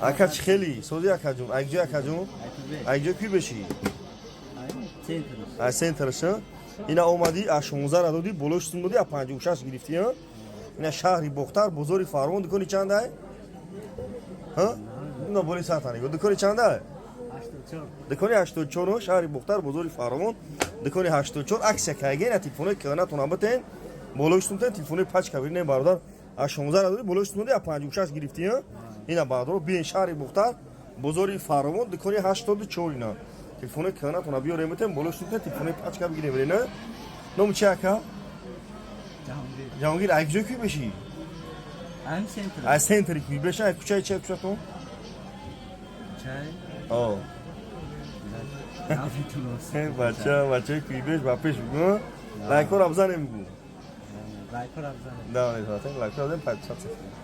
Akaç xeli, sozi akacun, aycı akacun, aycı ki beşi. Ay sentrşa. Ина омади а 16 ра додӣ болошитун додӣ а 56 гирифтӣ ҳа ина шаҳри бохтар бозори фармон дукони чанд ай ҳа ина боли сатани дукони чанд ай 84 дукони 84 ҳо шаҳри бохтар бозори фармон дукони 84 аксия кайгена телефони киёнатона битен болошитун тен телефони пачка бирне бародар а 16 ра додӣ болошитун додӣ а 56 гирифтӣ ҳа ина баъдро биен шаҳри бохтар бозори фармон дукони 84 ина телефони киёнатона биёрем битен болошитун тен телефони пачка бигирем бирена номи чи ака ҷаҳонгир ай куҷои кӯй бешӣ ай сентри кӯй беша ай кучаи чи кучатон бачаи кӯй беш ба пеш бигӯ лайкора бизанем бигӯ лайкора бизанем 500